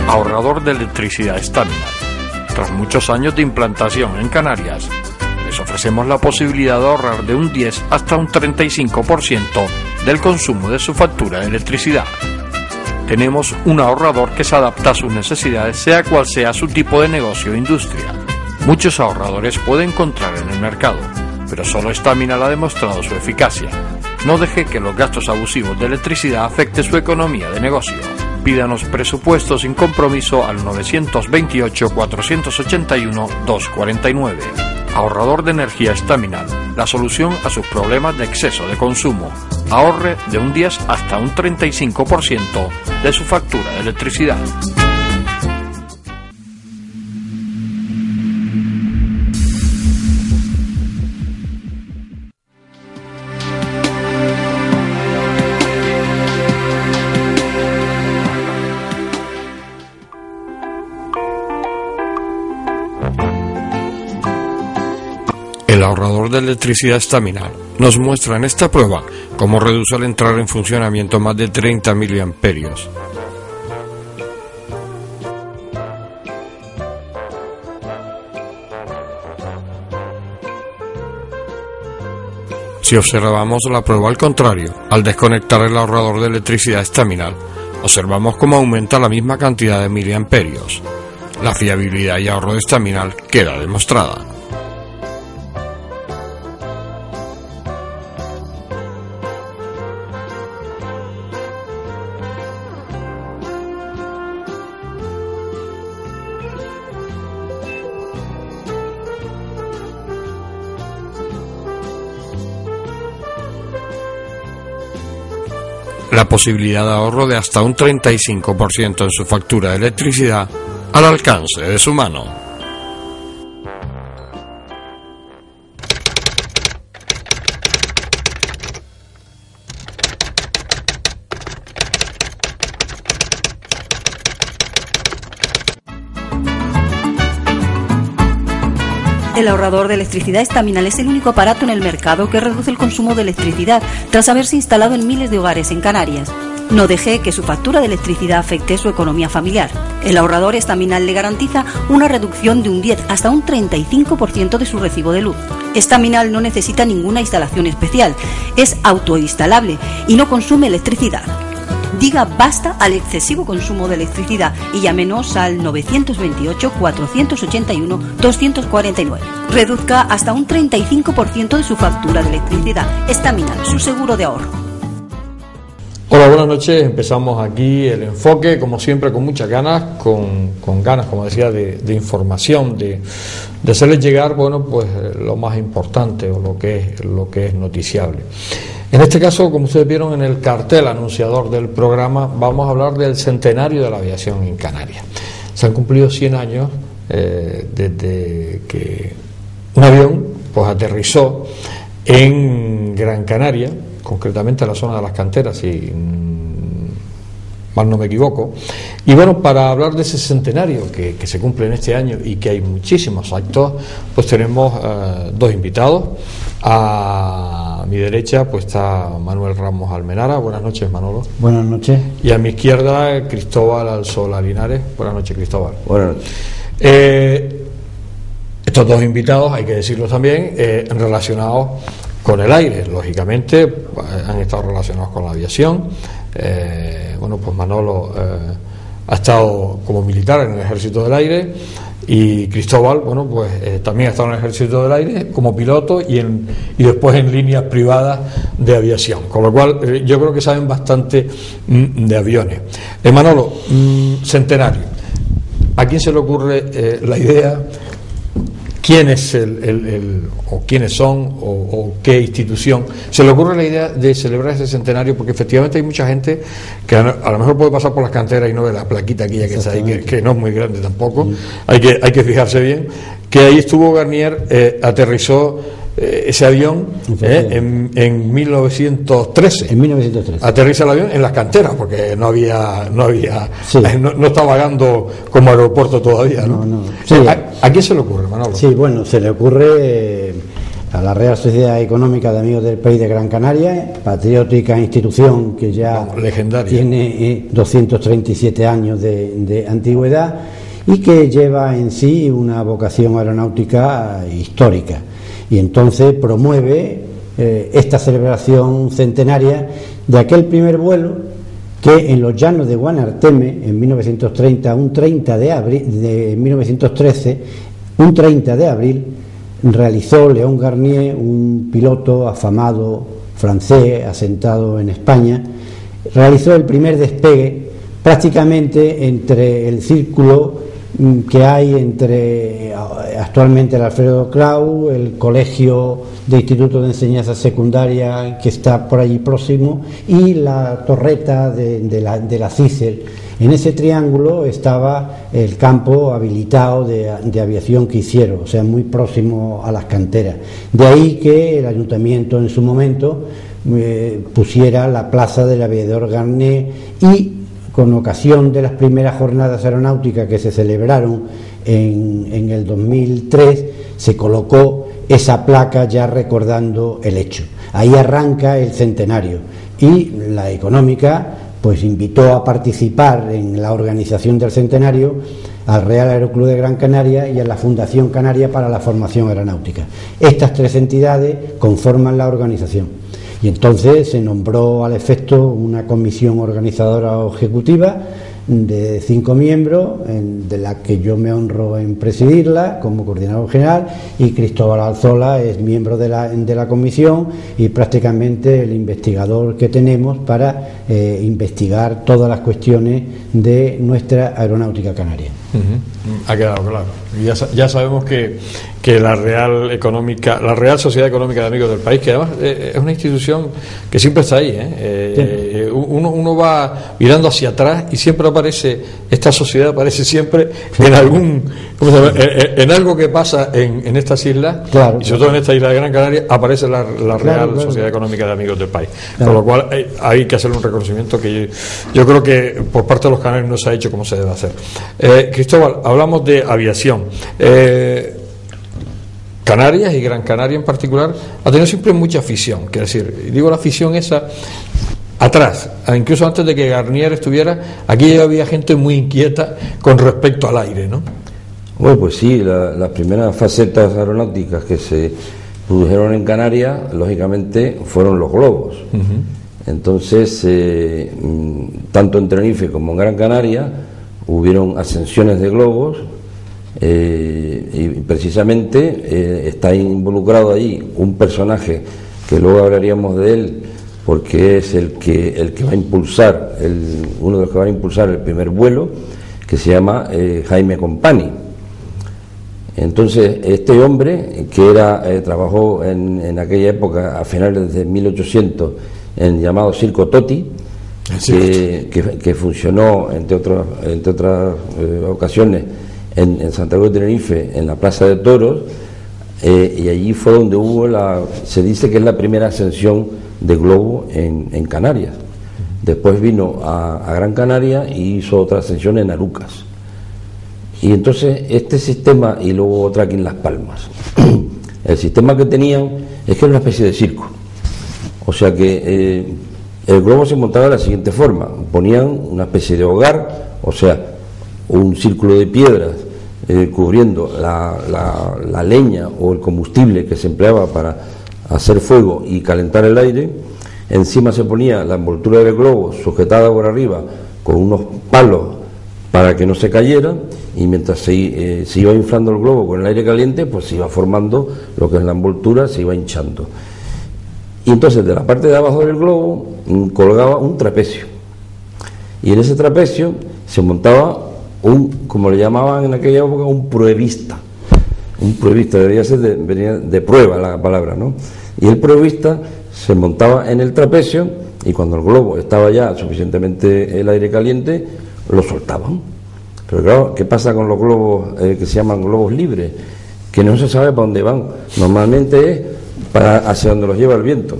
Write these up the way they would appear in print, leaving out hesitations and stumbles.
Ahorrador de electricidad Staminal. Tras muchos años de implantación en Canarias, les ofrecemos la posibilidad de ahorrar de un 10 hasta un 35% del consumo de su factura de electricidad. Tenemos un ahorrador que se adapta a sus necesidades, sea cual sea su tipo de negocio o industria. Muchos ahorradores puede encontrar en el mercado, pero solo Staminal ha demostrado su eficacia. No deje que los gastos abusivos de electricidad afecten su economía de negocio. Pídanos presupuesto sin compromiso al 921-481-249. Ahorrador de energía Staminal, la solución a sus problemas de exceso de consumo. Ahorre de un 10 hasta un 35% de su factura de electricidad. El ahorrador de electricidad Staminal nos muestra en esta prueba cómo reduce al entrar en funcionamiento más de 30 miliamperios. Si observamos la prueba al contrario, al desconectar el ahorrador de electricidad Staminal, observamos cómo aumenta la misma cantidad de miliamperios. La fiabilidad y ahorro de Staminal queda demostrada. La posibilidad de ahorro de hasta un 35% en su factura de electricidad al alcance de su mano. El ahorrador de electricidad Staminal es el único aparato en el mercado que reduce el consumo de electricidad tras haberse instalado en miles de hogares en Canarias. No deje que su factura de electricidad afecte su economía familiar. El ahorrador Staminal le garantiza una reducción de un 10 hasta un 35% de su recibo de luz. Staminal no necesita ninguna instalación especial, es autoinstalable y no consume electricidad. Diga basta al excesivo consumo de electricidad y llámenos al 928-481-249. Reduzca hasta un 35% de su factura de electricidad. Staminal, su seguro de ahorro. Hola, buenas noches. Empezamos aquí el enfoque, como siempre, con muchas ganas, con ganas, como decía, de información, de hacerles llegar, bueno, pues lo más importante o lo que es noticiable. En este caso, como ustedes vieron en el cartel anunciador del programa, vamos a hablar del centenario de la aviación en Canarias. Se han cumplido 100 años desde que un avión pues aterrizó en Gran Canaria, concretamente en la zona de las canteras, si mal no me equivoco. Y bueno, para hablar de ese centenario que se cumple en este año y que hay muchísimos actos, pues tenemos dos invitados. A mi derecha pues está Manuel Ramos Almenara. Buenas noches, Manolo. Buenas noches. Y a mi izquierda Cristóbal Alsola Linares. Buenas noches, Cristóbal. Buenas noches. Esto Estos dos invitados, hay que decirlo también, relacionados con el aire, lógicamente, han estado relacionados con la aviación. Bueno, pues Manolo ha estado como militar en el Ejército del Aire, y Cristóbal, bueno, pues también ha estado en el Ejército del Aire como piloto y después en líneas privadas de aviación, con lo cual yo creo que saben bastante de aviones. Manolo, centenario, ¿a quién se le ocurre la idea? ¿Quién es o quiénes son o qué institución se le ocurre la idea de celebrar ese centenario? Porque efectivamente hay mucha gente que a lo mejor puede pasar por las canteras y no ve la plaquita aquella que está ahí, que no es muy grande tampoco. Hay que fijarse bien que ahí estuvo Garnier, aterrizó ese avión en 1913. En 1913. Aterriza el avión en las canteras, porque no sí. no está vagando como aeropuerto todavía, ¿no? Sí. ¿A quién se le ocurre, Manolo? Sí, bueno, se le ocurre a la Real Sociedad Económica de Amigos del País de Gran Canaria, patriótica institución que ya legendaria, tiene 237 años de antigüedad y que lleva en sí una vocación aeronáutica histórica. Y entonces promueve esta celebración centenaria de aquel primer vuelo que en los llanos de Guanarteme en 1930, un 30 de abril, realizó León Garnier, un piloto afamado francés asentado en España, realizó el primer despegue prácticamente entre el círculo que hay entre actualmente el Alfredo Kraus, el Colegio de Instituto de Enseñanza Secundaria que está por allí próximo, y la torreta de la CICER. En ese triángulo estaba el campo habilitado de aviación que hicieron, o sea, muy próximo a las canteras. De ahí que el ayuntamiento en su momento pusiera la plaza del aviador Garnier, y con ocasión de las primeras jornadas aeronáuticas que se celebraron en el 2003, se colocó esa placa ya recordando el hecho. Ahí arranca el centenario, y la Económica pues invitó a participar en la organización del centenario al Real Aeroclub de Gran Canaria y a la Fundación Canaria para la Formación Aeronáutica. Estas tres entidades conforman la organización. Y entonces se nombró al efecto una comisión organizadora o ejecutiva de 5 miembros, de la que yo me honro en presidirla como coordinador general, y Cristóbal Alzola es miembro de la comisión y prácticamente el investigador que tenemos para investigar todas las cuestiones de nuestra aeronáutica canaria. Ha quedado claro. Ya sabemos que la Real Sociedad Económica de Amigos del País, que además es una institución que siempre está ahí, uno va mirando hacia atrás y siempre esta sociedad aparece siempre en algo que pasa en estas islas, y sobre todo en esta isla de Gran Canaria aparece la Real Sociedad Económica de Amigos del País, con lo cual hay que hacerle un reconocimiento que yo creo que por parte de los canarios no se ha hecho como se debe hacer. Cristóbal, hablamos de aviación. Canarias y Gran Canaria en particular ha tenido siempre mucha afición, quiero decir, digo la afición esa atrás, incluso antes de que Garnier estuviera aquí, ya había gente muy inquieta con respecto al aire, ¿no? Bueno, pues sí, las primeras facetas aeronáuticas que se produjeron en Canarias, lógicamente, fueron los globos. Entonces, tanto en Tenerife como en Gran Canaria hubieron ascensiones de globos, y precisamente está involucrado ahí un personaje que luego hablaríamos de él, porque es el que va a impulsar, uno de los que va a impulsar el primer vuelo, que se llama Jaime Company. Entonces, este hombre, que trabajó en aquella época, a finales de 1800, en el llamado Circo Totti, que funcionó, entre otras ocasiones, en Santa Cruz de Tenerife, en la Plaza de Toros, y allí fue donde hubo se dice que es la primera ascensión de globo en Canarias. Después vino a Gran Canaria y hizo otra ascensión en Arucas. Y entonces este sistema, y luego otra aquí en Las Palmas, el sistema que tenían es que era una especie de circo. O sea que el globo se montaba de la siguiente forma: ponían una especie de hogar, o sea, un círculo de piedras cubriendo la leña o el combustible que se empleaba para hacer fuego y calentar el aire. Encima se ponía la envoltura del globo sujetada por arriba con unos palos para que no se cayera, y mientras se iba inflando el globo con el aire caliente, pues se iba formando lo que es la envoltura, se iba hinchando. Y entonces de la parte de abajo del globo colgaba un trapecio, y en ese trapecio se montaba como le llamaban en aquella época, un pruebista. Un pruebista, debería ser venía de prueba la palabra, ¿no? Y el pruebista se montaba en el trapecio, y cuando el globo estaba ya suficientemente el aire caliente, lo soltaban. Pero claro, ¿qué pasa con los globos que se llaman globos libres? Que no se sabe para dónde van. Normalmente es hacia donde los lleva el viento.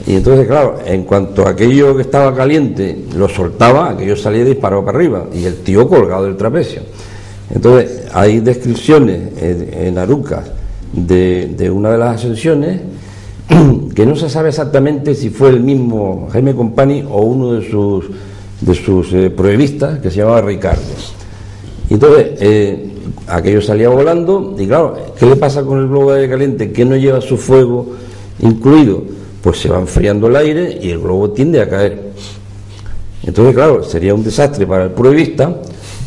Y entonces, claro, en cuanto aquello que estaba caliente lo soltaba, aquello salía disparado para arriba, y el tío colgado del trapecio. Entonces, hay descripciones en Arucas de una de las ascensiones que no se sabe exactamente si fue el mismo Jaime Company o uno de sus pruebistas, que se llamaba Ricardo. Y entonces aquello salía volando, y claro, ¿qué le pasa con el globo de aire caliente que no lleva su fuego incluido? Pues se va enfriando el aire y el globo tiende a caer. Entonces, claro, sería un desastre para el pruebista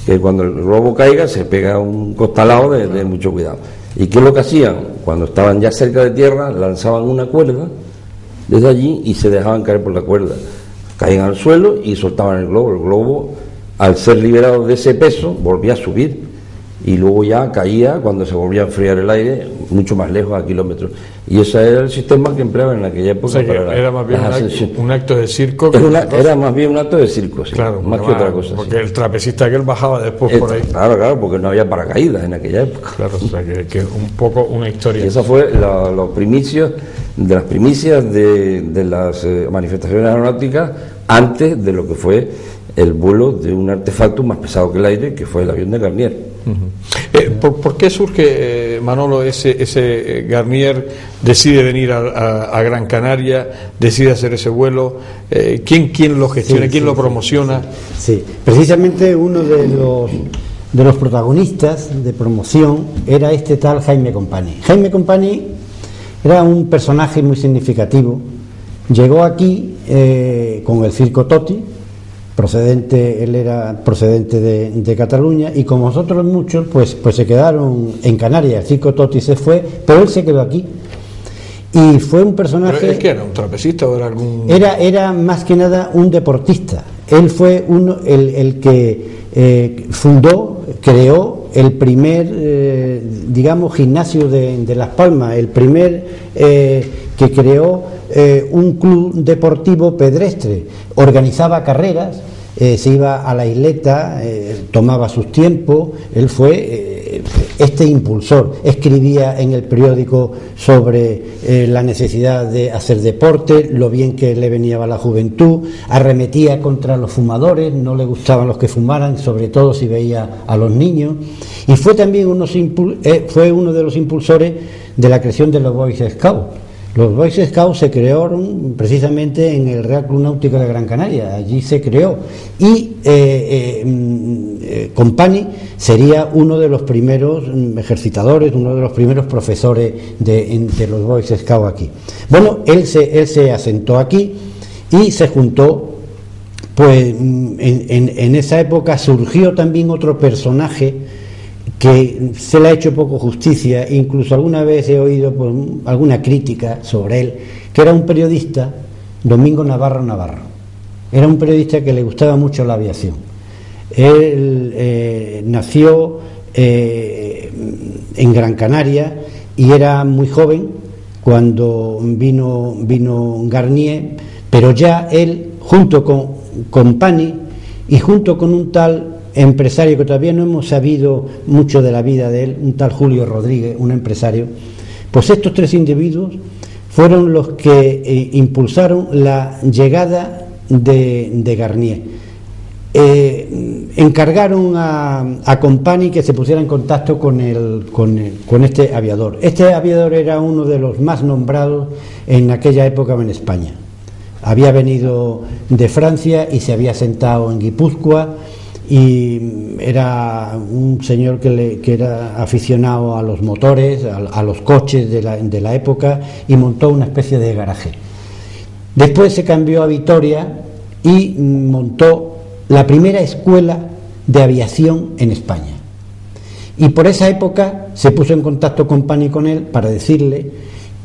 que cuando el globo caiga se pega un costalado de mucho cuidado. ¿Y qué es lo que hacían? Cuando estaban ya cerca de tierra, lanzaban una cuerda desde allí y se dejaban caer por la cuerda. Caían al suelo y soltaban el globo. El globo, al ser liberado de ese peso, volvía a subir, y luego ya caía cuando se volvía a enfriar el aire mucho más lejos, a kilómetros. Y ese era el sistema que empleaban en aquella época. O sea, que era más bien un acto de circo. Era más bien un acto de circo, sí, claro, más que otra cosa. Porque sí, el trapecista aquel bajaba después por ahí. Claro, porque no había paracaídas en aquella época. Claro, o sea, que un poco una historia. Y esa fue los primicios de las primicias de las manifestaciones aeronáuticas antes de lo que fue el vuelo de un artefacto más pesado que el aire, que fue el avión de Garnier. ¿Por qué surge, Manolo, ese Garnier decide venir a Gran Canaria, decide hacer ese vuelo? ¿Quién lo gestiona? ¿Quién lo promociona? Sí, precisamente uno de los protagonistas de promoción era este tal Jaime Company. Jaime Company era un personaje muy significativo. Llegó aquí con el Circo Toti, él era procedente de Cataluña, y como nosotros muchos, pues se quedaron en Canarias. El Circo Toti se fue, pero él se quedó aquí. Y fue un personaje... ¿Pero es que era un trapecista o era algún...? Era más que nada un deportista. Él fue el que creó el primer, gimnasio de Las Palmas, el primer que creó un club deportivo pedestre, organizaba carreras, se iba a la isleta, tomaba sus tiempos. Él fue este impulsor, escribía en el periódico sobre la necesidad de hacer deporte, lo bien que le venía a la juventud, arremetía contra los fumadores, no le gustaban los que fumaran, sobre todo si veía a los niños, y fue también fue uno de los impulsores de la creación de los Boy Scouts. Los Boy Scouts se crearon precisamente en el Real Club Náutico de Gran Canaria, allí se creó, y Company sería uno de los primeros ejercitadores, uno de los primeros profesores de los Boy Scouts aquí. Bueno, él se asentó aquí y se juntó, pues en esa época surgió también otro personaje que se le ha hecho poco justicia, incluso alguna vez he oído alguna crítica sobre él, que era un periodista, Domingo Navarro. Era un periodista que le gustaba mucho la aviación. Él nació en Gran Canaria y era muy joven cuando vino Garnier, pero ya él, junto con Company y junto con un tal empresario que todavía no hemos sabido mucho de la vida de él, un tal Julio Rodríguez, un empresario, pues estos tres individuos fueron los que impulsaron la llegada de Garnier. Encargaron a Company que se pusiera en contacto con este aviador. Este aviador era uno de los más nombrados en aquella época en España. Había venido de Francia y se había sentado en Guipúzcoa, y era un señor que era aficionado a los motores, a los coches de la época, y montó una especie de garaje. Después se cambió a Vitoria y montó la primera escuela de aviación en España. Y por esa época se puso en contacto con Pani y con él para decirle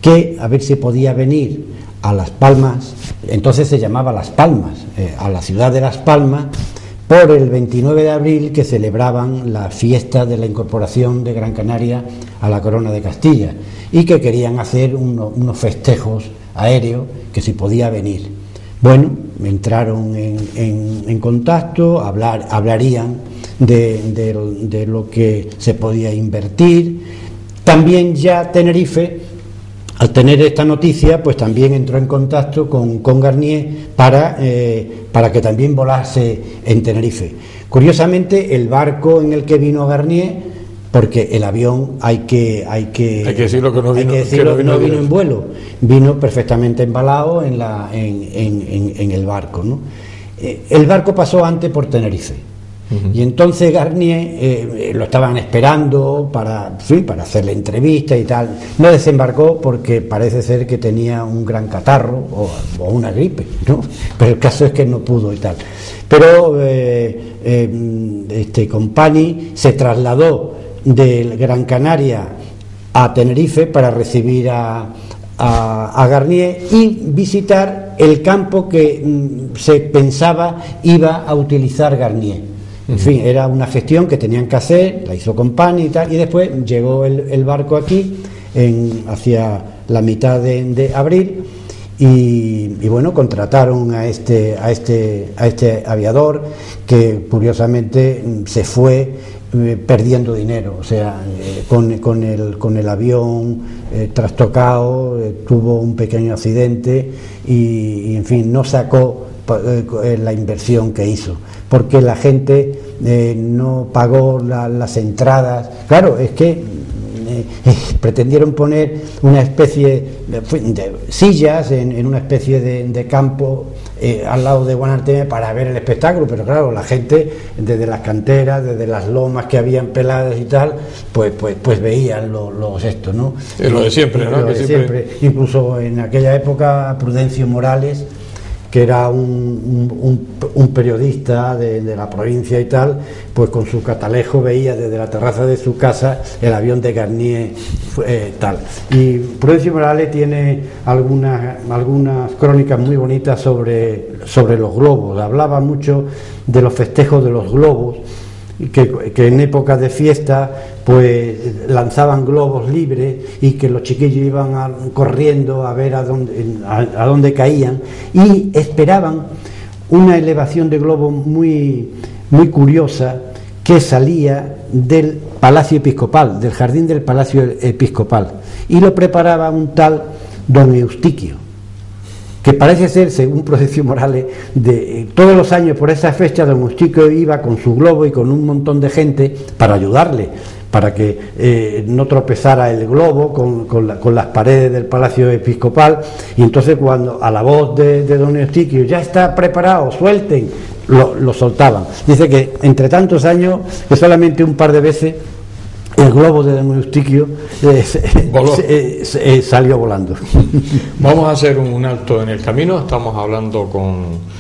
que a ver si podía venir a Las Palmas, entonces se llamaba Las Palmas, a la ciudad de Las Palmas, por el 29 de abril, que celebraban la fiesta de la incorporación de Gran Canaria a la Corona de Castilla, y que querían hacer unos festejos aéreos, que si podía venir. Bueno, entraron en contacto, hablarían de lo que se podía invertir. También ya Tenerife, al tener esta noticia, pues también entró en contacto con Garnier para que también volase en Tenerife. Curiosamente, el barco en el que vino Garnier, porque el avión hay que decirlo que no vino en vuelo, vino perfectamente embalado en el barco, ¿no? El barco pasó antes por Tenerife. Y entonces Garnier lo estaban esperando para hacer la entrevista y tal. No desembarcó porque parece ser que tenía un gran catarro o una gripe, ¿no? Pero el caso es que no pudo y tal. Pero Company se trasladó de Gran Canaria a Tenerife para recibir a Garnier y visitar el campo que se pensaba iba a utilizar Garnier. En fin, era una gestión que tenían que hacer, la hizo Company y tal, y después llegó el barco aquí hacia la mitad de abril y bueno, contrataron a este aviador que curiosamente se fue perdiendo dinero, o sea, con el avión trastocado, tuvo un pequeño accidente y en fin, no sacó la inversión que hizo, porque la gente no pagó las entradas. Claro, es que pretendieron poner una especie de sillas en una especie de campo al lado de Guanarteme para ver el espectáculo, pero claro, la gente desde las canteras, desde las lomas que habían peladas y tal, pues veían los estos, ¿no? Es lo de siempre, ¿no? Lo de siempre. Incluso en aquella época Prudencio Morales, que era un periodista de la provincia y tal, pues con su catalejo veía desde la terraza de su casa el avión de Garnier tal. Y Prudencio Morales tiene algunas crónicas muy bonitas sobre los globos. Hablaba mucho de los festejos de los globos, que en épocas de fiesta pues lanzaban globos libres y que los chiquillos iban corriendo a ver a dónde caían, y esperaban una elevación de globos muy, muy curiosa que salía del Palacio Episcopal, del jardín del Palacio Episcopal, y lo preparaba un tal don Eustiquio, que parece ser, según Prudencio Morales, todos los años por esa fecha don Eustiquio iba con su globo y con un montón de gente para ayudarle, para que no tropezara el globo con las paredes del Palacio Episcopal. Y entonces, cuando a la voz de don Eustiquio, ya está preparado, suelten, lo soltaban. Dice que entre tantos años, que solamente un par de veces el globo de don Eustiquio salió volando. Vamos a hacer un alto en el camino. Estamos hablando con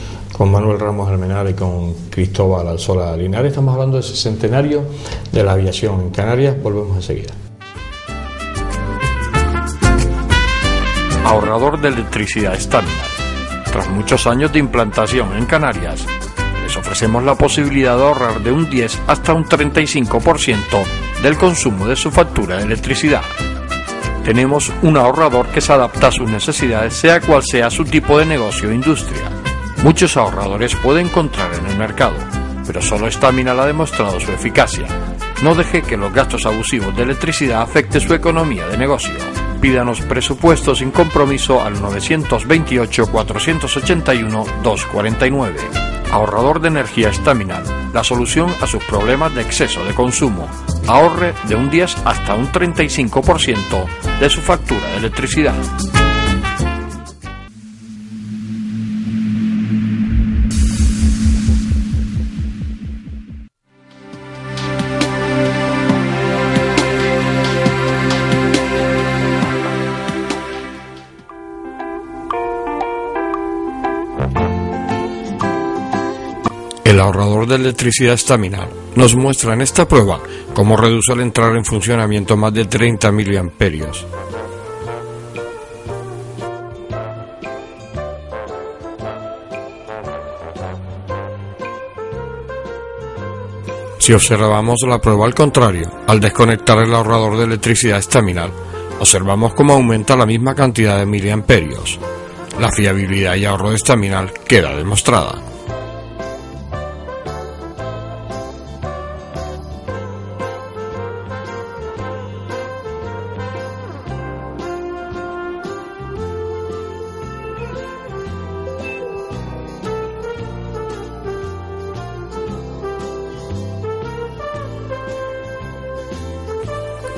Manuel Ramos Almenara y con Cristóbal Alzola Linares. Estamos hablando del 60º de la aviación en Canarias. Volvemos enseguida. Ahorrador de electricidad Staminar. Tras muchos años de implantación en Canarias, les ofrecemos la posibilidad de ahorrar de un 10 hasta un 35% del consumo de su factura de electricidad. Tenemos un ahorrador que se adapta a sus necesidades, sea cual sea su tipo de negocio o industria. Muchos ahorradores puede encontrar en el mercado, pero solo Staminar ha demostrado su eficacia. No deje que los gastos abusivos de electricidad afecten su economía de negocio. Pídanos presupuesto sin compromiso al 921-481-249. Ahorrador de energía Staminar, la solución a sus problemas de exceso de consumo. Ahorre de un 10 hasta un 35% de su factura de electricidad. ahorrador de electricidad estaminal nos muestra en esta prueba cómo reduce al entrar en funcionamiento más de 30 miliamperios. Si observamos la prueba al contrario, al desconectar el ahorrador de electricidad estaminal, observamos cómo aumenta la misma cantidad de miliamperios. La fiabilidad y ahorro de estaminal queda demostrada.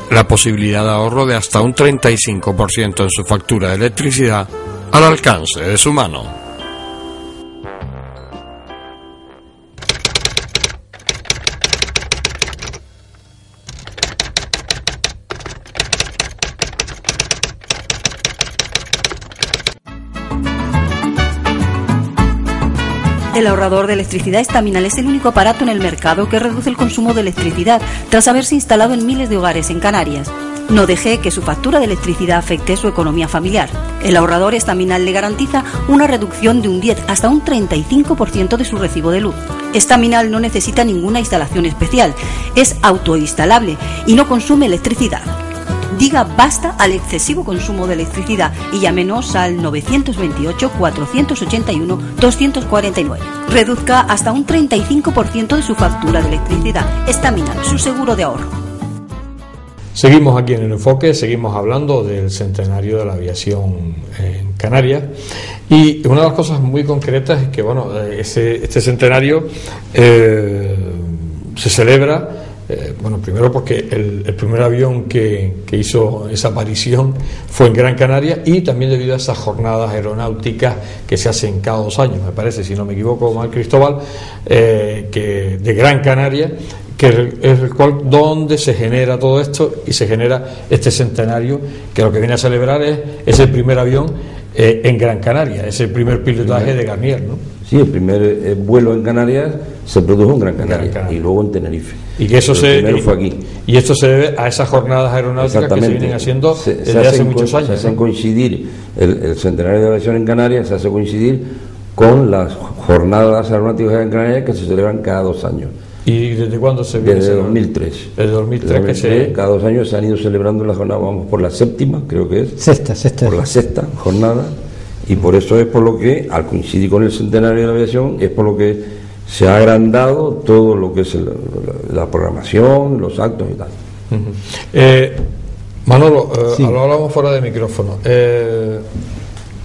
La posibilidad de ahorro de hasta un 35% en su factura de electricidad al alcance de su mano. El ahorrador de electricidad estaminal es el único aparato en el mercado que reduce el consumo de electricidad tras haberse instalado en miles de hogares en Canarias. No deje que su factura de electricidad afecte su economía familiar. El ahorrador estaminal le garantiza una reducción de un 10 hasta un 35% de su recibo de luz. Estaminal no necesita ninguna instalación especial, es autoinstalable y no consume electricidad. Diga basta al excesivo consumo de electricidad y llámenos al 928-481-249. Reduzca hasta un 35% de su factura de electricidad. Estaminal, su seguro de ahorro. Seguimos aquí en el enfoque, seguimos hablando del centenario de la aviación en Canarias, y una de las cosas muy concretas es que este centenario se celebra. Primero porque el primer avión que hizo esa aparición fue en Gran Canaria, y también debido a esas jornadas aeronáuticas que se hacen cada 2 años, me parece, si no me equivoco mal, Cristóbal, que de Gran Canaria, que es el cual donde se genera todo esto y se genera este centenario, que lo que viene a celebrar es ese primer avión en Gran Canaria, ese primer pilotaje de Garnier, ¿no? Sí, el primer vuelo en Canarias se produjo en Gran Canaria y luego en Tenerife. Y que eso primero fue aquí. Y esto se debe a esas jornadas aeronáuticas que se vienen haciendo desde hace muchos años. Se hacen coincidir el centenario de la aviación en Canarias, se hace coincidir con las jornadas aeronáuticas en Canarias que se celebran cada 2 años. ¿Y desde cuándo se viene? Desde 2003. Desde 2003 cada 2 años se han ido celebrando las jornadas, vamos por la 7ª, creo que es. Sexta. Por la 6ª jornada. Y por eso es por lo que, al coincidir con el centenario de la aviación, es por lo que se ha agrandado todo lo que es la programación, los actos y tal. Manolo, lo hablamos fuera de micrófono.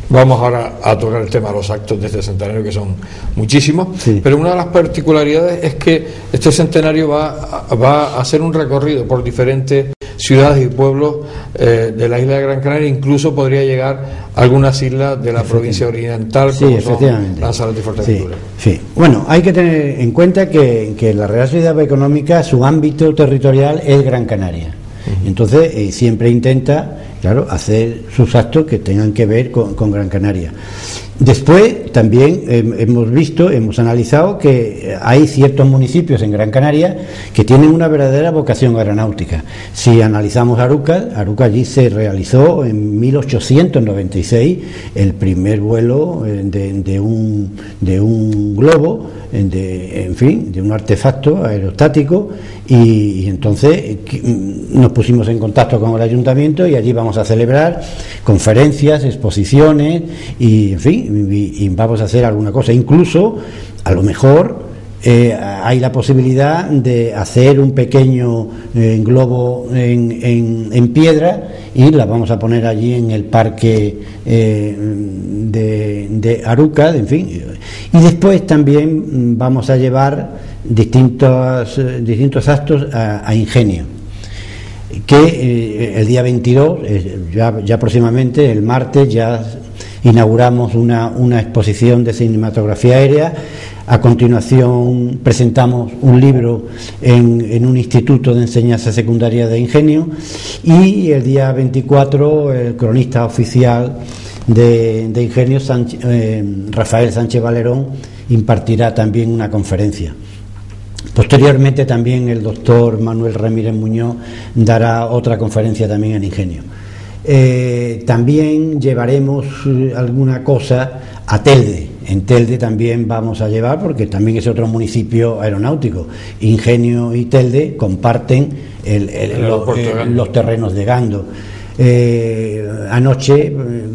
Vamos ahora a tocar el tema de los actos de este centenario, que son muchísimos, pero una de las particularidades es que este centenario va a hacer un recorrido por diferentes ciudades y pueblos de la isla de Gran Canaria, incluso podría llegar a algunas islas de la provincia oriental, como son Lanzarote y Fuerteventura. Sí. Bueno, hay que tener en cuenta que la Real Sociedad Económica, su ámbito territorial es Gran Canaria. Entonces siempre intenta, claro, hacer sus actos que tengan que ver con Gran Canaria. Después también hemos analizado que hay ciertos municipios en Gran Canaria que tienen una verdadera vocación aeronáutica. Si analizamos Aruca allí se realizó en 1896 el primer vuelo de un globo, de un artefacto aerostático, y entonces nos pusimos en contacto con el ayuntamiento y allí vamos a celebrar conferencias, exposiciones y, en fin, y vamos a hacer alguna cosa. Incluso, a lo mejor, hay la posibilidad de hacer un pequeño globo en piedra, y la vamos a poner allí en el parque de Aruca, en fin. Y después también vamos a llevar distintos actos a Ingenio, que el día 22, ya próximamente, el martes, ya inauguramos una exposición de cinematografía aérea. A continuación presentamos un libro en un instituto de enseñanza secundaria de Ingenio, y el día 24 el cronista oficial de Ingenio, Rafael Sánchez Valerón, impartirá también una conferencia. Posteriormente también el doctor Manuel Ramírez Muñoz dará otra conferencia también en Ingenio. También llevaremos alguna cosa a Telde. En Telde también vamos a llevar, porque también es otro municipio aeronáutico. Ingenio y Telde comparten los terrenos de Gando. Anoche,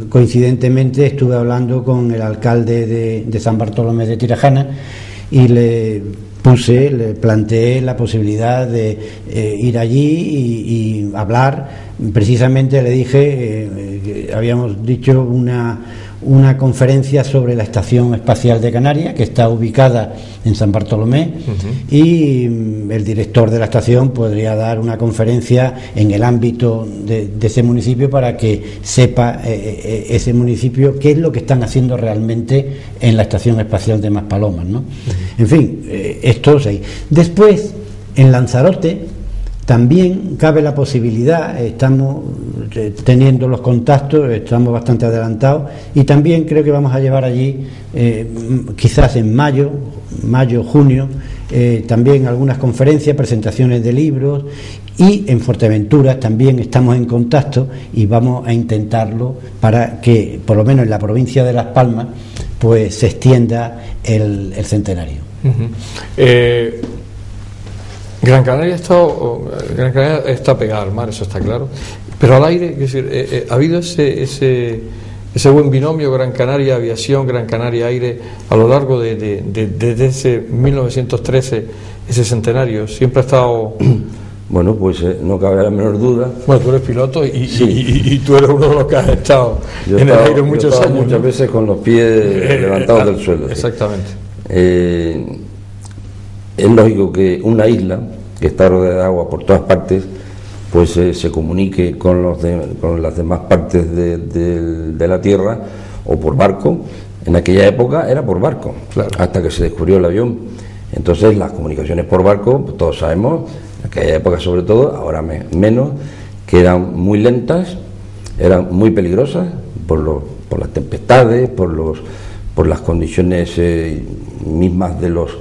coincidentemente, estuve hablando con el alcalde de San Bartolomé de Tirajana y le planteé la posibilidad de ir allí y hablar. Precisamente le dije que habíamos dicho una conferencia sobre la Estación Espacial de Canarias, que está ubicada en San Bartolomé, y el director de la estación podría dar una conferencia en el ámbito de ese municipio para que sepa ese municipio qué es lo que están haciendo realmente en la Estación Espacial de Maspalomas, ¿no? En fin, esto sí. Después, en Lanzarote también cabe la posibilidad, estamos teniendo los contactos, estamos bastante adelantados, y también creo que vamos a llevar allí, quizás en mayo, junio, también algunas conferencias, presentaciones de libros, y en Fuerteventura también estamos en contacto y vamos a intentarlo para que, por lo menos en la provincia de Las Palmas, pues se extienda el centenario. Gran Canaria está pegada al mar, eso está claro, pero al aire, es decir, ha habido ese buen binomio Gran Canaria Aviación, Gran Canaria Aire a lo largo desde ese 1913, ese centenario, siempre ha estado. Bueno, pues no cabe la menor duda. Bueno, tú eres piloto y tú eres uno de los que has estado en el aire muchos años. Muchas veces con los pies levantados del suelo. Exactamente. Es lógico que una isla que está rodeada de agua por todas partes, pues se comunique con las demás partes de la tierra, o por barco. En aquella época era por barco, claro, hasta que se descubrió el avión. Entonces las comunicaciones por barco, pues todos sabemos, en aquella época sobre todo, ahora menos, que eran muy lentas, eran muy peligrosas por las tempestades, por las condiciones mismas de los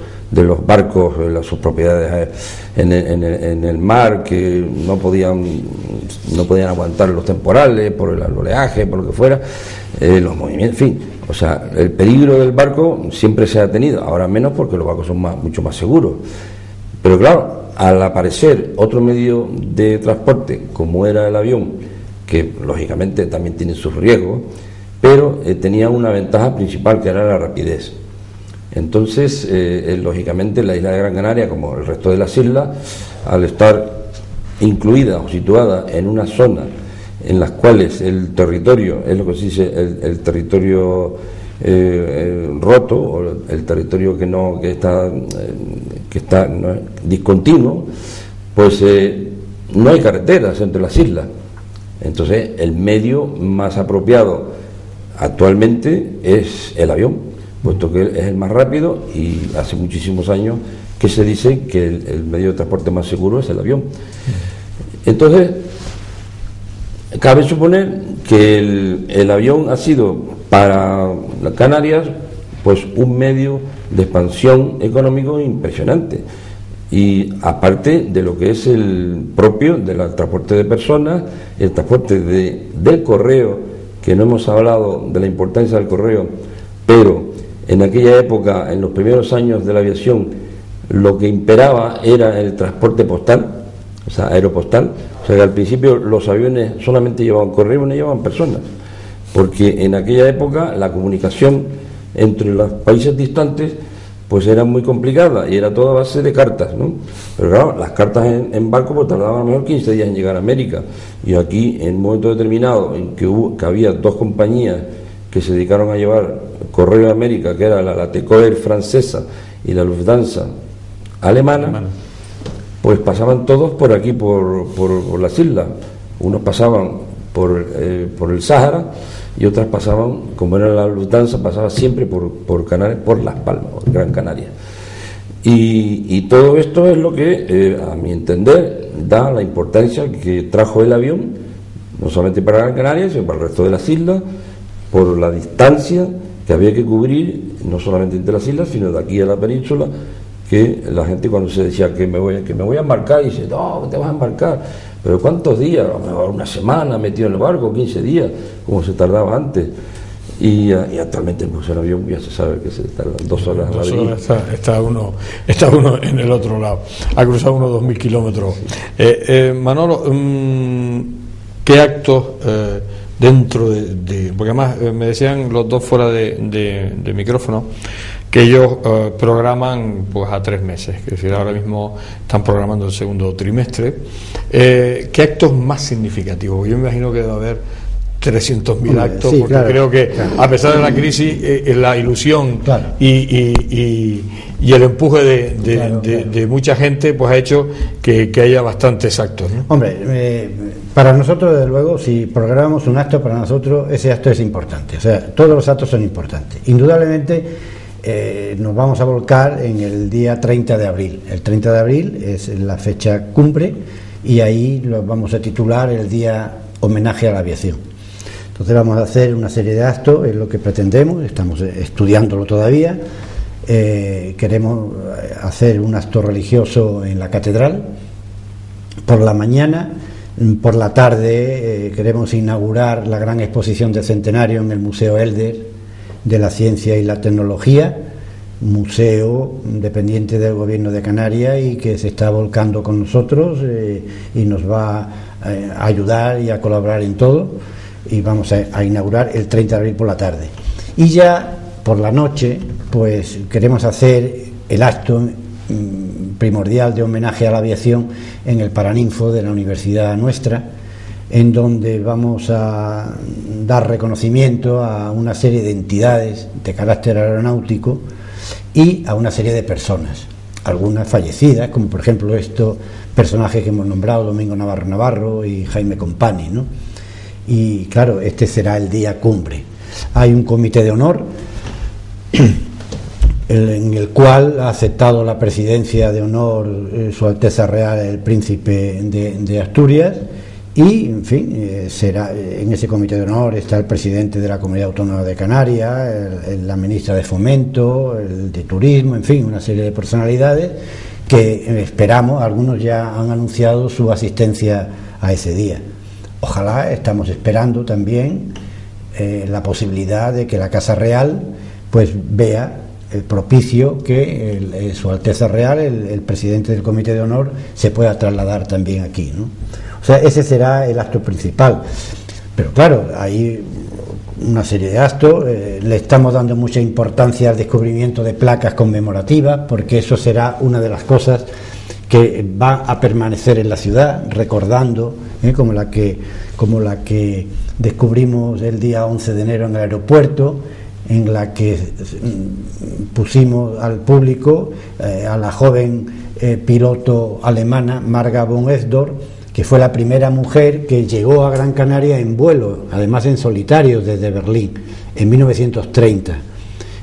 barcos, sus propiedades en el mar, que no podían aguantar los temporales, por el oleaje, por lo que fuera, los movimientos, en fin. O sea, el peligro del barco siempre se ha tenido, ahora menos porque los barcos son mucho más seguros. Pero claro, al aparecer otro medio de transporte como era el avión, que lógicamente también tiene sus riesgos, pero tenía una ventaja principal, que era la rapidez. Entonces, lógicamente, la isla de Gran Canaria, como el resto de las islas, al estar incluida o situada en una zona en las cuales el territorio, es lo que se dice el territorio roto, o el territorio que está no, discontinuo, pues no hay carreteras entre las islas. Entonces, el medio más apropiado actualmente es el avión, puesto que es el más rápido, y hace muchísimos años que se dice que el medio de transporte más seguro es el avión. Entonces, cabe suponer que el avión ha sido para las Canarias pues un medio de expansión económico impresionante, y aparte de lo que es el propio del transporte de personas, el transporte del correo, que no hemos hablado de la importancia del correo, pero en aquella época, en los primeros años de la aviación, lo que imperaba era el transporte postal, o sea, aeropostal. O sea, que al principio los aviones solamente llevaban correo, no llevaban personas, porque en aquella época la comunicación entre los países distantes pues era muy complicada y era toda base de cartas, ¿no? Pero claro, las cartas en barco pues tardaban a lo mejor 15 días en llegar a América, y aquí, en un momento determinado en que había dos compañías que se dedicaron a llevar correo a América, que era la Tecoer francesa y la Lufthansa alemana, pues pasaban todos por aquí, por las islas. Unos pasaban por el Sáhara, y otras pasaban, como era la Lufthansa, pasaba siempre por Canarias, por Las Palmas, Gran Canaria. Y todo esto es lo que, a mi entender, da la importancia que trajo el avión, no solamente para Gran Canaria, sino para el resto de las islas, por la distancia que había que cubrir, no solamente entre las islas, sino de aquí a la península, que la gente cuando se decía que me voy a embarcar, y dice, no, te vas a embarcar, pero ¿cuántos días? A lo mejor una semana metido en el barco, 15 días, como se tardaba antes. Y actualmente pues el avión ya se sabe que se tardan 2 horas a Madrid. Está uno en el otro lado, ha cruzado unos 2.000 kilómetros. Manolo, ¿qué actos dentro de porque además me decían los dos fuera de micrófono que ellos programan pues a 3 meses, es decir, ahora mismo están programando el segundo trimestre? ¿Qué actos más significativos? Yo me imagino que debe haber 300.000 actos, sí, porque claro, creo que a pesar de la crisis, la ilusión y el empuje de mucha gente pues ha hecho que haya bastantes actos, ¿no? Hombre, para nosotros, desde luego, si programamos un acto, para nosotros ese acto es importante, o sea, todos los actos son importantes. Indudablemente nos vamos a volcar en el día 30 de abril. El 30 de abril es la fecha cumbre y ahí lo vamos a titular el día homenaje a la aviación. Entonces vamos a hacer una serie de actos, es lo que pretendemos, estamos estudiándolo todavía. Queremos hacer un acto religioso en la catedral por la mañana. Por la tarde queremos inaugurar la gran exposición del centenario en el Museo Elder de la Ciencia y la Tecnología, museo dependiente del Gobierno de Canarias y que se está volcando con nosotros y nos va a ayudar y a colaborar en todo. Y vamos a inaugurar el 30 de abril por la tarde. Y ya por la noche pues queremos hacer el acto primordial de homenaje a la aviación en el Paraninfo de la Universidad nuestra, en donde vamos a dar reconocimiento a una serie de entidades de carácter aeronáutico y a una serie de personas, algunas fallecidas, como por ejemplo estos personajes que hemos nombrado, Domingo Navarro y Jaime Compani, ¿no? Y claro, este será el día cumbre. Hay un comité de honor en el cual ha aceptado la presidencia de honor Su Alteza Real el Príncipe de Asturias y, en fin, será en ese comité de honor está el presidente de la Comunidad Autónoma de Canarias, la ministra de Fomento, el de Turismo, en fin, una serie de personalidades que esperamos, algunos ya han anunciado su asistencia a ese día. Ojalá, estamos esperando también la posibilidad de que la Casa Real pues vea propicio que Su Alteza Real, el presidente del Comité de Honor, se pueda trasladar también aquí, ¿no? O sea, ese será el acto principal. Pero claro, hay una serie de actos, le estamos dando mucha importancia al descubrimiento de placas conmemorativas, porque eso será una de las cosas que va a permanecer en la ciudad, recordando, como la que descubrimos el día 11 de enero en el aeropuerto, en la que pusimos al público a la joven piloto alemana Marga von Esdorf, que fue la primera mujer que llegó a Gran Canaria en vuelo, además en solitario desde Berlín, en 1930.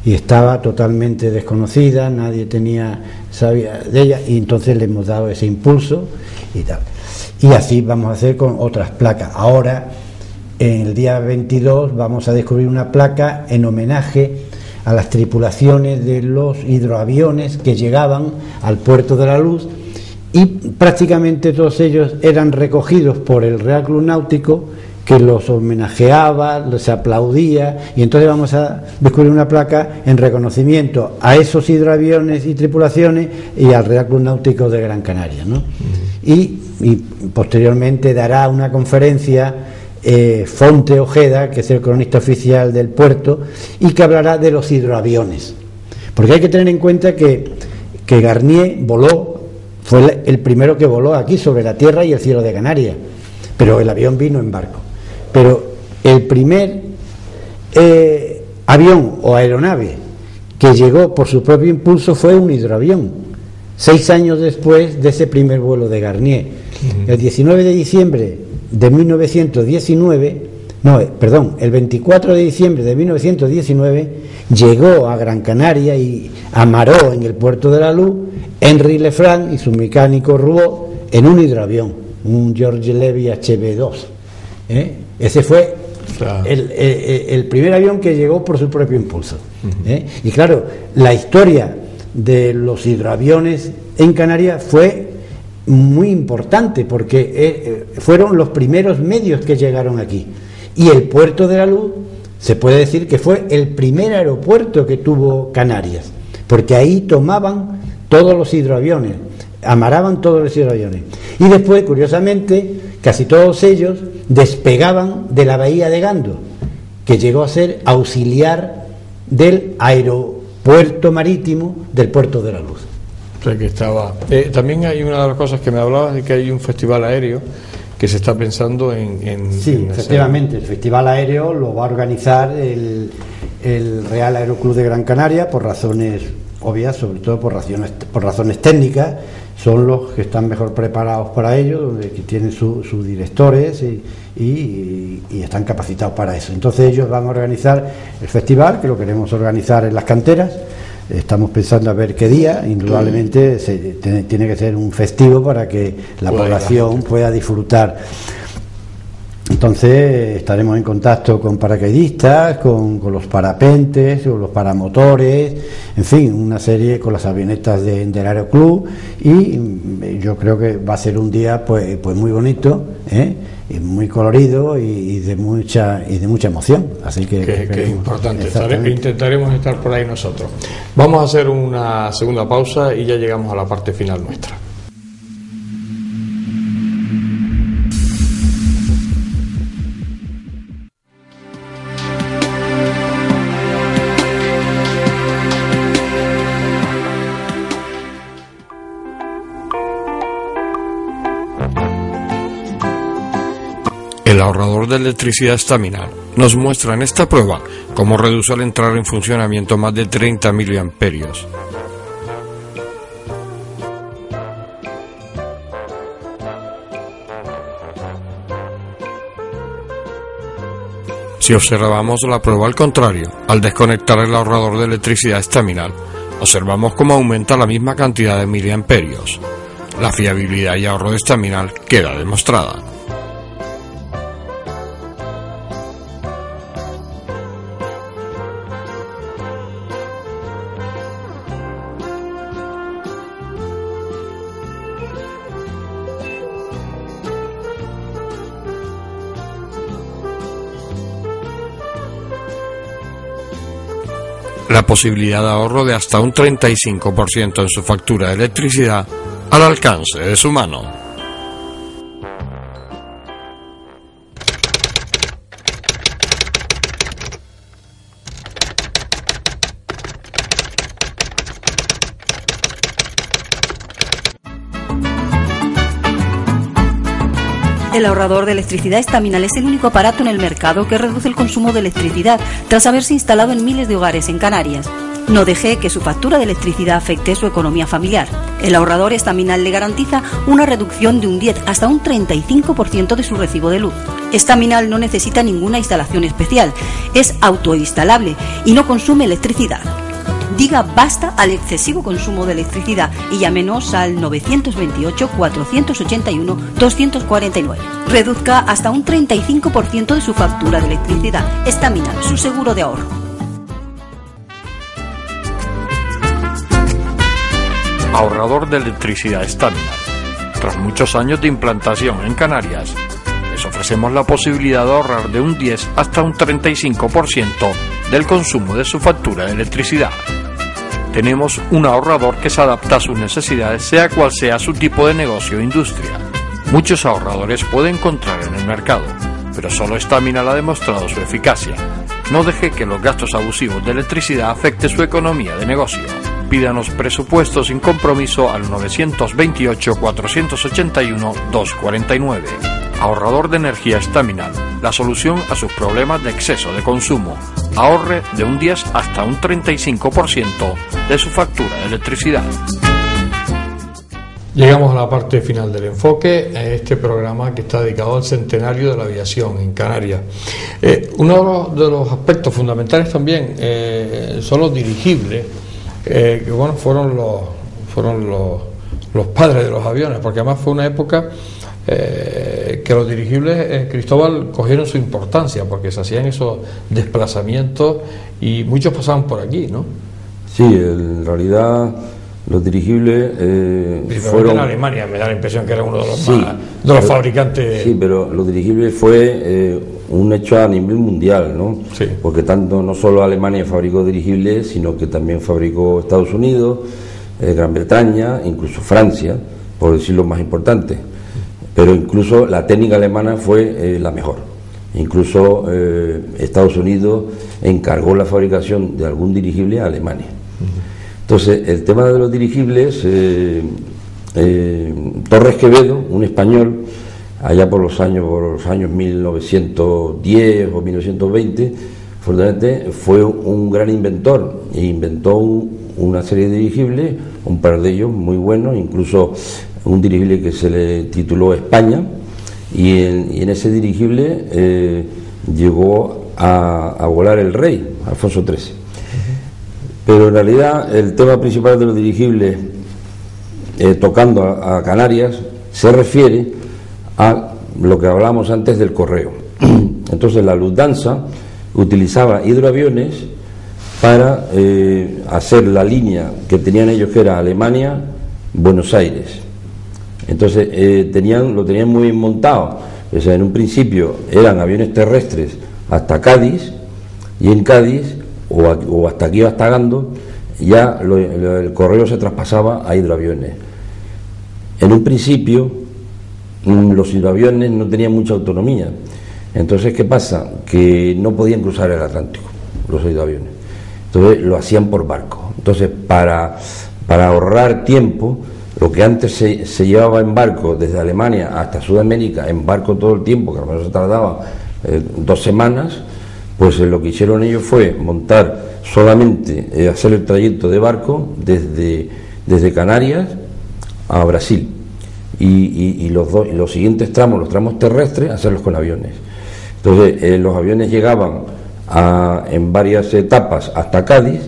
Y estaba totalmente desconocida, nadie sabía de ella, y entonces le hemos dado ese impulso y tal. Y así vamos a hacer con otras placas. Ahora, en el día 22, vamos a descubrir una placa en homenaje a las tripulaciones de los hidroaviones que llegaban al Puerto de la Luz, y prácticamente todos ellos eran recogidos por el Real Club Náutico, que los homenajeaba, los aplaudía, y entonces vamos a descubrir una placa en reconocimiento a esos hidroaviones y tripulaciones y al Real Club Náutico de Gran Canaria, ¿no? Y posteriormente dará una conferencia Fonte Ojeda, que es el cronista oficial del puerto, y que hablará de los hidroaviones, porque hay que tener en cuenta que Garnier fue el primero que voló aquí sobre la tierra y el cielo de Canarias, pero el avión vino en barco. Pero el primer avión o aeronave que llegó por su propio impulso fue un hidroavión, 6 años después de ese primer vuelo de Garnier. El 19 de diciembre de 1919, el 24 de diciembre de 1919 llegó a Gran Canaria y amarró en el Puerto de la Luz Henry Lefranc y su mecánico Rouault en un hidroavión, un George Levy HB2. Ese fue Claro. El primer avión que llegó por su propio impulso. Y claro, la historia de los hidroaviones en Canarias fue muy importante porque fueron los primeros medios que llegaron aquí. Y el Puerto de la Luz se puede decir que fue el primer aeropuerto que tuvo Canarias, porque ahí tomaban todos los hidroaviones, amaraban todos los hidroaviones. Y después, curiosamente, casi todos ellos despegaban de la bahía de Gando, que llegó a ser auxiliar del aeropuerto marítimo del Puerto de la Luz. O sea que estaba. También hay una de las cosas que me hablabas de que hay un festival aéreo que se está pensando en sí, efectivamente, el festival aéreo lo va a organizar el Real Aeroclub de Gran Canaria por razones obvias, sobre todo por razones técnicas. Son los que están mejor preparados para ello, donde tienen sus directores y están capacitados para eso. Entonces ellos van a organizar el festival, que lo queremos organizar en las canteras. Estamos pensando a ver qué día. Indudablemente tiene que ser un festivo para que la población pueda disfrutar. Entonces estaremos en contacto con paracaidistas, con los parapentes, con los paramotores, en fin, una serie con las avionetas del Aeroclub, y yo creo que va a ser un día pues muy bonito, y muy colorido y de mucha emoción. Así que es importante. Intentaremos estar por ahí nosotros. Vamos a hacer una segunda pausa y ya llegamos a la parte final nuestra. El ahorrador de electricidad Staminal nos muestra en esta prueba cómo reduce al entrar en funcionamiento más de 30 miliamperios. Si observamos la prueba al contrario, al desconectar el ahorrador de electricidad Staminal, observamos cómo aumenta la misma cantidad de miliamperios. La fiabilidad y ahorro de Staminal queda demostrada. La posibilidad de ahorro de hasta un 35% en su factura de electricidad al alcance de su mano. El ahorrador de electricidad Staminal es el único aparato en el mercado que reduce el consumo de electricidad tras haberse instalado en miles de hogares en Canarias. No deje que su factura de electricidad afecte su economía familiar. El ahorrador Staminal le garantiza una reducción de un 10 hasta un 35% de su recibo de luz. Staminal no necesita ninguna instalación especial, es autoinstalable y no consume electricidad. Diga basta al excesivo consumo de electricidad y llámenos al 928-481-249. Reduzca hasta un 35% de su factura de electricidad. Staminal, su seguro de ahorro. Ahorrador de electricidad Staminal. Tras muchos años de implantación en Canarias, les ofrecemos la posibilidad de ahorrar de un 10 hasta un 35% del consumo de su factura de electricidad. Tenemos un ahorrador que se adapta a sus necesidades, sea cual sea su tipo de negocio o industria. Muchos ahorradores puede encontrar en el mercado, pero solo Staminal ha demostrado su eficacia. No deje que los gastos abusivos de electricidad afecten su economía de negocio. Pídanos presupuesto sin compromiso al 928-481-249. Ahorrador de energía Staminal, la solución a sus problemas de exceso de consumo. Ahorre de un 10 hasta un 35% de su factura de electricidad. Llegamos a la parte final del enfoque, este programa que está dedicado al centenario de la aviación en Canarias. Uno de los aspectos fundamentales también son los dirigibles, que bueno, fueron los padres de los aviones, porque además fue una época que los dirigibles, Cristóbal, cogieron su importancia porque se hacían esos desplazamientos y muchos pasaban por aquí, ¿no? Sí, en realidad los dirigibles fueron... en Alemania me da la impresión que era uno de los, sí, de los fabricantes. Sí, pero los dirigibles fue un hecho a nivel mundial, ¿no? Sí. Porque tanto no solo Alemania fabricó dirigibles, sino que también fabricó Estados Unidos, Gran Bretaña, incluso Francia, por decir lo más importante. Pero incluso la técnica alemana fue la mejor. Incluso Estados Unidos encargó la fabricación de algún dirigible a Alemania. Entonces, el tema de los dirigibles, Torres Quevedo, un español, allá por los años 1910 o 1920, fue un gran inventor e inventó una serie de dirigibles, un par de ellos muy buenos, incluso un dirigible que se le tituló España, y en ese dirigible llegó a volar el rey, Alfonso XIII. Pero en realidad el tema principal de los dirigibles, tocando a Canarias, se refiere a lo que hablábamos antes del correo. Entonces la Lufthansa utilizaba hidroaviones para hacer la línea que tenían ellos, que era Alemania-Buenos Aires. Entonces lo tenían muy bien montado. O sea, en un principio eran aviones terrestres hasta Cádiz, y en Cádiz o hasta aquí, hasta Gando, ya el correo se traspasaba a hidroaviones. En un principio los hidroaviones no tenían mucha autonomía. Entonces, ¿qué pasa? Que no podían cruzar el Atlántico los hidroaviones. Entonces lo hacían por barco. Entonces, para ahorrar tiempo, lo que antes se llevaba en barco desde Alemania hasta Sudamérica, en barco todo el tiempo, que a lo mejor se tardaba 2 semanas, pues lo que hicieron ellos fue montar solamente, hacer el trayecto de barco desde Canarias a Brasil, y los siguientes tramos, los tramos terrestres, hacerlos con aviones. Entonces los aviones llegaban en varias etapas hasta Cádiz.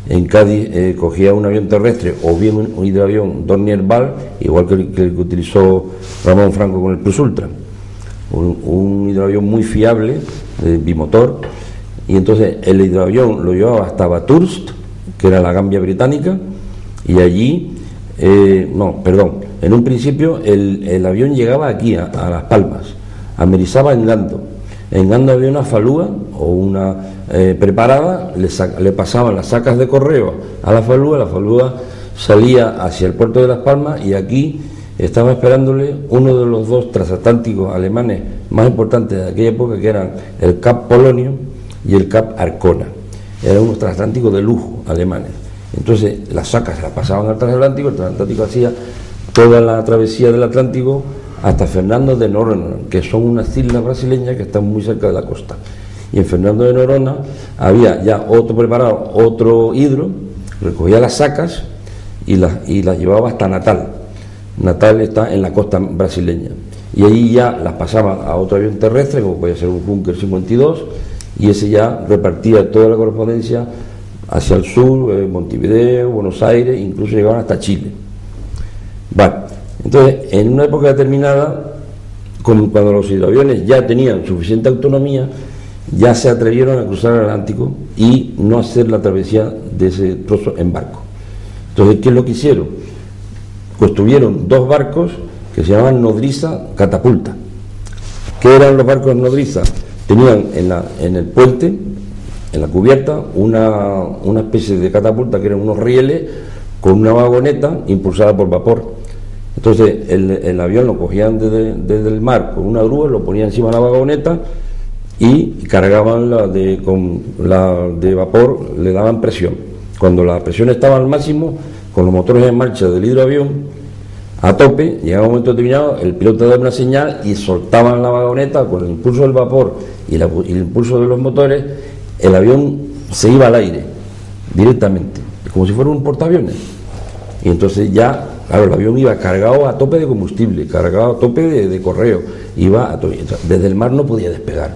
En Cádiz cogía un avión terrestre o bien un hidroavión Dornier Ball, igual que el que utilizó Ramón Franco con el Plus Ultra, un hidroavión muy fiable, bimotor. Y entonces el hidroavión lo llevaba hasta Bathurst, que era la Gambia británica, y allí, en un principio el avión llegaba aquí a Las Palmas, amerizaba en Gando. En Gando había una falúa o una preparada, le pasaban las sacas de correo a la falúa salía hacia el puerto de Las Palmas, y aquí estaba esperándole uno de los 2 transatlánticos alemanes más importantes de aquella época, que eran el Cap Polonio y el Cap Arcona. Eran unos transatlánticos de lujo alemanes. Entonces las sacas se las pasaban al transatlántico, el transatlántico hacía toda la travesía del Atlántico hasta Fernando de Noronha, que son unas islas brasileñas que están muy cerca de la costa. Y en Fernando de Noronha había ya otro preparado, otro hidro, recogía las sacas y las llevaba hasta Natal. Natal está en la costa brasileña, y allí ya las pasaban a otro avión terrestre, como podía ser un Junker 52, y ese ya repartía toda la correspondencia hacia el sur, Montevideo, Buenos Aires, incluso llegaban hasta Chile. Vale. Entonces, en una época determinada, cuando los hidroaviones ya tenían suficiente autonomía, ya se atrevieron a cruzar el Atlántico y no hacer la travesía de ese trozo en barco. Entonces, ¿qué es lo que hicieron? Construyeron 2 barcos que se llamaban Nodriza Catapulta. ¿Qué eran los barcos Nodriza? Tenían en el puente, en la cubierta, una especie de catapulta que eran unos rieles con una vagoneta impulsada por vapor. Entonces el avión lo cogían desde el mar con una grúa, lo ponían encima de la vagoneta y cargaban con la de vapor, le daban presión. Cuando la presión estaba al máximo, con los motores en marcha del hidroavión a tope, llegaba un momento determinado, el piloto daba una señal y soltaban la vagoneta con el impulso del vapor y el impulso de los motores. El avión se iba al aire directamente, como si fuera un portaaviones. Y entonces ya, claro, el avión iba cargado a tope de combustible, cargado a tope de correo, iba desde el mar no podía despegar.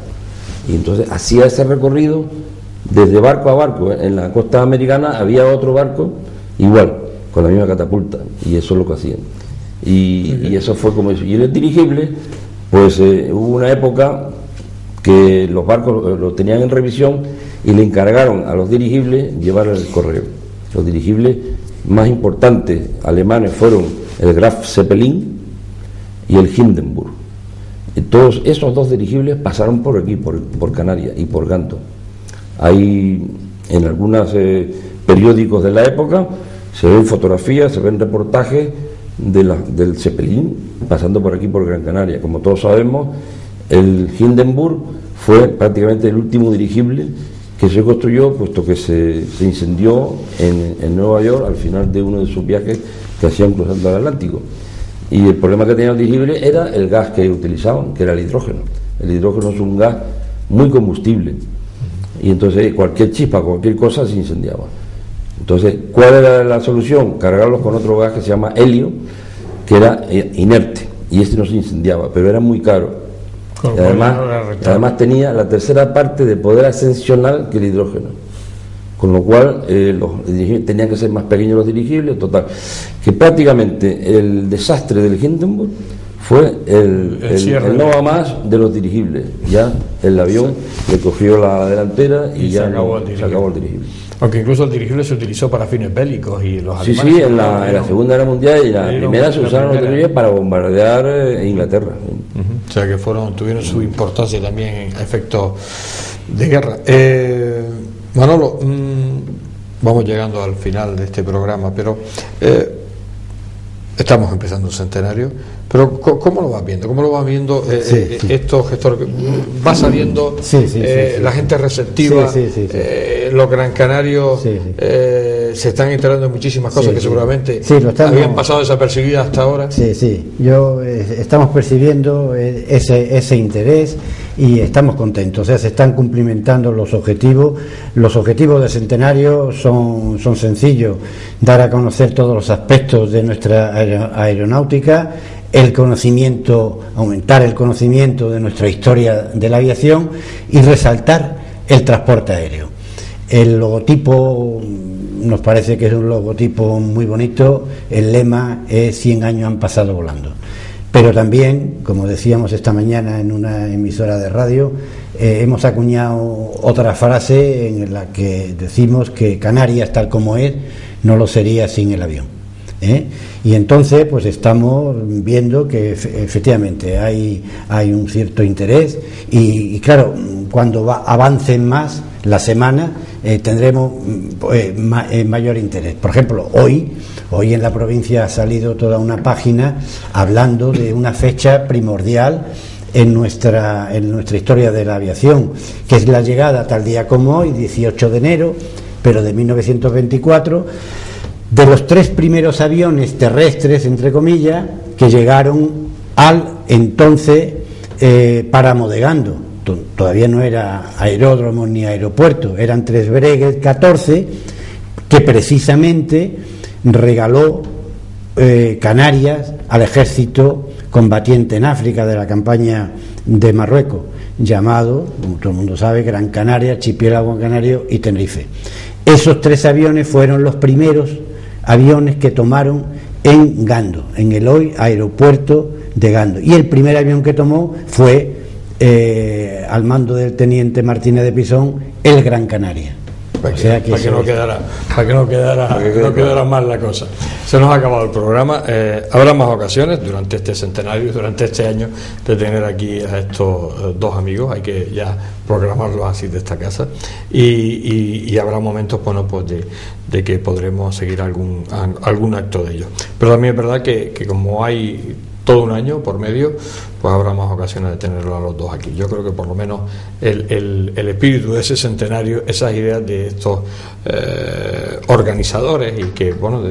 Y entonces hacía ese recorrido desde barco a barco. En la costa americana había otro barco igual, con la misma catapulta, y eso es lo que hacían. y eso fue como eso. Y en el dirigible, pues hubo una época que los barcos lo tenían en revisión y le encargaron a los dirigibles llevar el correo. Los dirigibles más importantes alemanes fueron el Graf Zeppelin y el Hindenburg. Y todos esos dos dirigibles pasaron por aquí, por Canarias y por Gando. Hay en algunos periódicos de la época, se ven fotografías, se ven reportajes del Zeppelin pasando por aquí, por Gran Canaria. Como todos sabemos, el Hindenburg fue prácticamente el último dirigible que se construyó, puesto que se incendió en Nueva York al final de uno de sus viajes que hacían cruzando el Atlántico. Y el problema que tenía el dirigible era el gas que utilizaban, que era el hidrógeno. El hidrógeno es un gas muy combustible, y entonces cualquier chispa, cualquier cosa se incendiaba. Entonces, ¿cuál era la solución? Cargarlos con otro gas que se llama helio, que era inerte, y este no se incendiaba, pero era muy caro. Y además tenía la tercera parte de poder ascensional que el hidrógeno, con lo cual tenían que ser más pequeños los dirigibles. Total, que prácticamente el desastre del Hindenburg fue el no va más de los dirigibles. Ya el avión le cogió la delantera y ya se acabó el dirigible. Aunque incluso el dirigible se utilizó para fines bélicos y los alemanes... Sí, en la Segunda Guerra Mundial y la Primera se usaron los dirigibles para bombardear Inglaterra. O sea que tuvieron su importancia también en efectos de guerra. Manolo, vamos llegando al final de este programa, pero estamos empezando un centenario. Pero ¿cómo lo vas viendo? ¿Cómo lo vas viendo estos gestores? ¿Va saliendo la gente receptiva? Los gran canarios se están enterando de muchísimas cosas que seguramente habían pasado desapercibidas hasta ahora. Estamos percibiendo ese interés y estamos contentos. O sea, se están cumplimentando los objetivos. Los objetivos del centenario son sencillos: dar a conocer todos los aspectos de nuestra aeronáutica, el conocimiento, aumentar el conocimiento de nuestra historia de la aviación y resaltar el transporte aéreo. El logotipo nos parece que es un logotipo muy bonito. El lema es 100 años han pasado volando. Pero también, como decíamos esta mañana en una emisora de radio, hemos acuñado otra frase en la que decimos que Canarias, tal como es, no lo sería sin el avión. Y entonces pues estamos viendo que efectivamente hay un cierto interés y claro, cuando avancen más la semana tendremos mayor interés. Por ejemplo, hoy en la provincia ha salido toda una página hablando de una fecha primordial en nuestra historia de la aviación, que es la llegada tal día como hoy, 18 de enero, pero de 1924, de los 3 primeros aviones terrestres, entre comillas, que llegaron al entonces páramo de Gando. Todavía no era aeródromo ni aeropuerto, eran 3 Breguet 14, que precisamente regaló Canarias al ejército combatiente en África de la campaña de Marruecos, llamado, como todo el mundo sabe, Gran Canaria, Archipiélago Canario y Tenerife. Esos 3 aviones fueron los primeros aviones que tomaron en Gando, en el hoy aeropuerto de Gando, y el primer avión que tomó fue al mando del teniente Martínez de Pisón, el Gran Canaria. Para que no quedara mal la cosa. Se nos ha acabado el programa. Habrá más ocasiones durante este centenario, durante este año, de tener aquí a estos dos amigos. Hay que ya programarlos así de esta casa y habrá momentos, bueno, pues de que podremos seguir algún acto de ellos. Pero también es verdad que como hay todo un año por medio, pues habrá más ocasiones de tenerlos a los dos aquí. Yo creo que por lo menos el espíritu de ese centenario, esas ideas de estos organizadores, y que, bueno,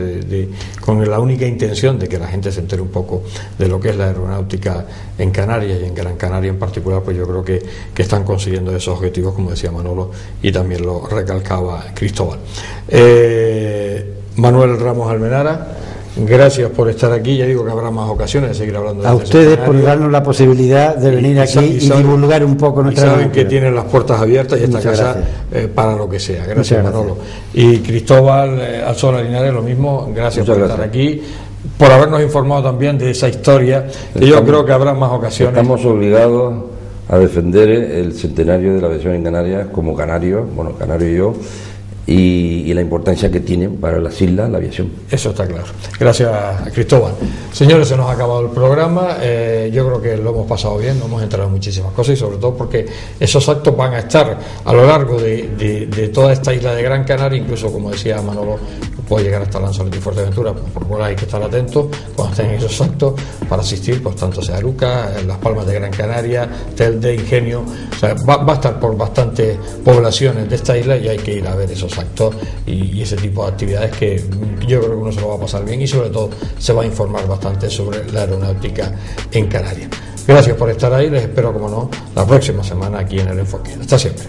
con la única intención de que la gente se entere un poco de lo que es la aeronáutica en Canarias y en Gran Canaria en particular, pues yo creo que están consiguiendo esos objetivos, como decía Manolo, y también lo recalcaba Cristóbal. Manuel Ramos Almenara, gracias por estar aquí. Ya digo que habrá más ocasiones de seguir hablando de a ustedes por darnos la posibilidad de venir aquí y divulgar un poco nuestra saben que tienen las puertas abiertas y esta casa para lo que sea. Gracias, Manolo. Y Cristóbal Alzola Linares, lo mismo, gracias por estar aquí. por habernos informado también de esa historia, y yo creo que habrá más ocasiones. Estamos obligados a defender el centenario de la aviación en Canarias como canarios, bueno, canario y yo, y la importancia que tiene para las islas la aviación. Eso está claro. Gracias, Cristóbal. Señores, se nos ha acabado el programa. Yo creo que lo hemos pasado bien, nos hemos enterado en muchísimas cosas, y sobre todo porque esos actos van a estar a lo largo de toda esta isla de Gran Canaria, incluso, como decía Manolo, puede llegar hasta Lanzarote y Fuerteventura, por lo cual hay que estar atentos cuando estén esos actos para asistir, pues tanto sea Aruca, Las Palmas de Gran Canaria, Telde, Ingenio, o sea, va a estar por bastantes poblaciones de esta isla, y hay que ir a ver esos actos y ese tipo de actividades, que yo creo que uno se lo va a pasar bien, y sobre todo se va a informar bastante sobre la aeronáutica en Canarias. Gracias por estar ahí, les espero, como no, la próxima semana aquí en El Enfoque. Hasta siempre.